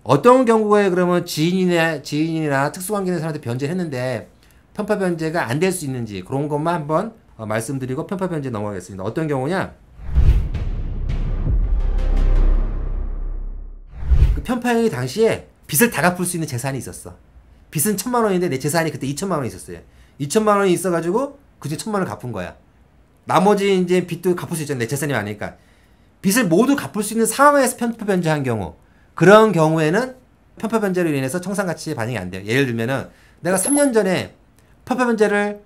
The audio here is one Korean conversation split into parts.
어떤 경우에 그러면 지인이나 특수관계 있는 사람한테 변제를 했는데 편파 변제가 안 될 수 있는지 그런 것만 한번 말씀드리고 편파 변제 넘어가겠습니다. 어떤 경우냐? 그 편파행위 당시에 빚을 다 갚을 수 있는 재산이 있었어. 빚은 1,000만 원인데 내 재산이 그때 2,000만 원이 있었어요. 2,000만 원이 있어가지고 그중에 1,000만 원을 갚은 거야. 나머지 이제 빚도 갚을 수 있잖아. 내 재산이 많으니까. 빚을 모두 갚을 수 있는 상황에서 편파 변제한 경우, 그런 경우에는 편파 변제로 인해서 청산가치에 반영이 안 돼요. 예를 들면은 내가 3년 전에 편파 변제를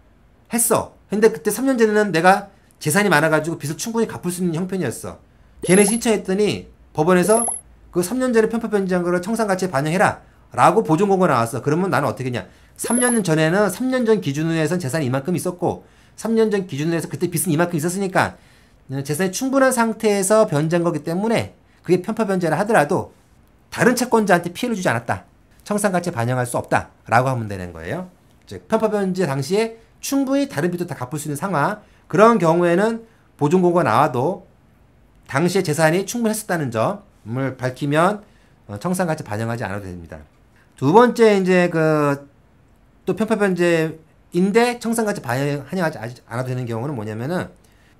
했어. 근데 그때 3년 전에는 내가 재산이 많아가지고 빚을 충분히 갚을 수 있는 형편이었어. 걔네 신청했더니 법원에서 그 3년 전에 편파 변제한 거를 청산가치에 반영해라 라고 보존공고가 나왔어. 그러면 나는 어떻게 했냐? 3년 전에는 3년 전 기준으로 해서 재산이 이만큼 있었고 3년 전 기준으로 해서 그때 빚은 이만큼 있었으니까 재산이 충분한 상태에서 변제한 거기 때문에 그게 편파 변제를 하더라도 다른 채권자한테 피해를 주지 않았다. 청산가치에 반영할 수 없다. 라고 하면 되는 거예요. 즉 편파 변제 당시에 충분히 다른 빚도 다 갚을 수 있는 상황, 그런 경우에는 보존공고가 나와도 당시에 재산이 충분했었다는 점을 밝히면 청산가치 반영하지 않아도 됩니다. 두 번째 이제 또 편파 변제인데 청산가치 반영하지 않아도 되는 경우는 뭐냐면은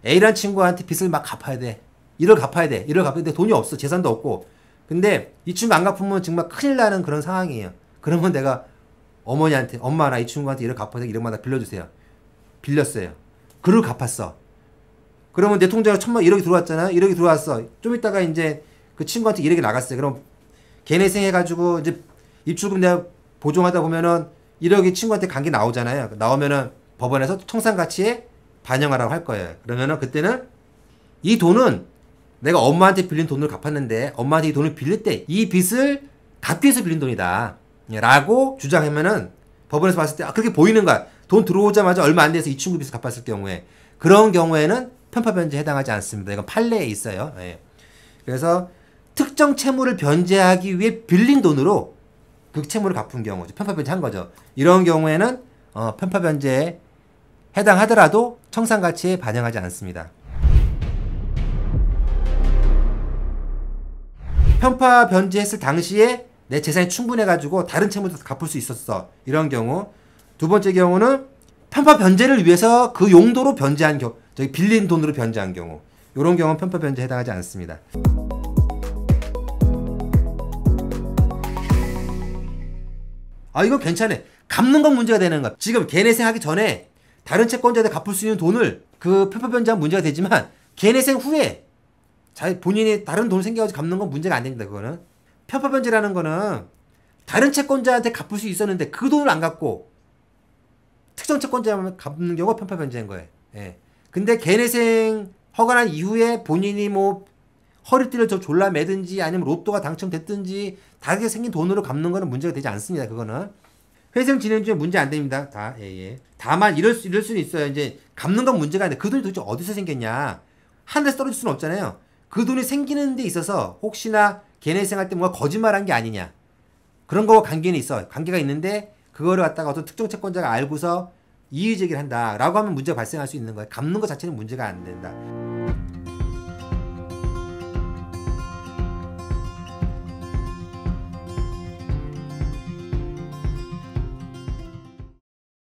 A라는 친구한테 빚을 막 갚아야 돼. 1을 갚아야 돼. 1을 갚아야 돼. 돈이 없어. 재산도 없고. 근데 이 친구 안 갚으면 정말 큰일 나는 그런 상황이에요. 그러면 내가 어머니한테, 엄마 나 이 친구한테 1을 갚아서 1억만 빌려주세요. 빌렸어요. 그를 갚았어. 그러면 내 통장에 1,100이 들어왔잖아. 1억이 들어왔어. 좀 있다가 이제 그 친구한테 1억이 나갔어요. 그럼 걔네생 해가지고 이제 입출금 내가 보증하다 보면은 1억이 친구한테 간 게 나오잖아요. 나오면은 법원에서 청산가치에 반영하라고 할 거예요. 그러면은 그때는 이 돈은 내가 엄마한테 빌린 돈을 갚았는데 엄마한테 이 돈을 빌릴 때 이 빚을 갚기 위해서 빌린 돈이다 라고 주장하면은 법원에서 봤을 때 그렇게 보이는 거야. 돈 들어오자마자 얼마 안 돼서 이 친구 빚을 갚았을 경우에, 그런 경우에는 편파 변제에 해당하지 않습니다. 이건 판례에 있어요. 예. 그래서 특정 채무를 변제하기 위해 빌린 돈으로 그 채무를 갚은 경우, 편파 변제한 거죠. 이런 경우에는 편파 변제에 해당하더라도 청산가치에 반영하지 않습니다. 편파 변제했을 당시에 내 재산이 충분해가지고 다른 채무도 갚을 수 있었어. 이런 경우. 두 번째 경우는 편파 변제를 위해서 그 용도로 변제한 경우, 빌린 돈으로 변제한 경우. 이런 경우는 편파 변제에 해당하지 않습니다. 이거 괜찮네. 갚는 건 문제가 되는 거야. 지금 걔네생 하기 전에 다른 채권자한테 갚을 수 있는 돈을 그 편파 변제하면 문제가 되지만 걔네생 후에 본인이 다른 돈을 생겨가지고 갚는 건 문제가 안 됩니다. 그거는 편파 변제라는 거는 다른 채권자한테 갚을 수 있었는데 그 돈을 안 갚고 특정 채권자만 갚는 경우가 편파 변제인 거예요. 예. 근데 걔네생 허가난 이후에 본인이 뭐 허리띠를 졸라 매든지 아니면 로또가 당첨됐든지 다르게 생긴 돈으로 갚는 거는 문제가 되지 않습니다. 그거는 회생 진행 중에 문제 안 됩니다. 다만 이럴 수는 있어요. 이제 갚는 건 문제가 아닌데 그 돈이 도대체 어디서 생겼냐? 하늘에서 떨어질 수는 없잖아요. 그 돈이 생기는 데 있어서 혹시나 걔네생 할 때 뭔가 거짓말한 게 아니냐, 그런 거와 관계는 있어. 관계가 있는데 그거를 갖다가 어떤 특정 채권자가 알고서 이의제기를 한다 라고 하면 문제가 발생할 수 있는 거예요. 갚는 것 자체는 문제가 안 된다.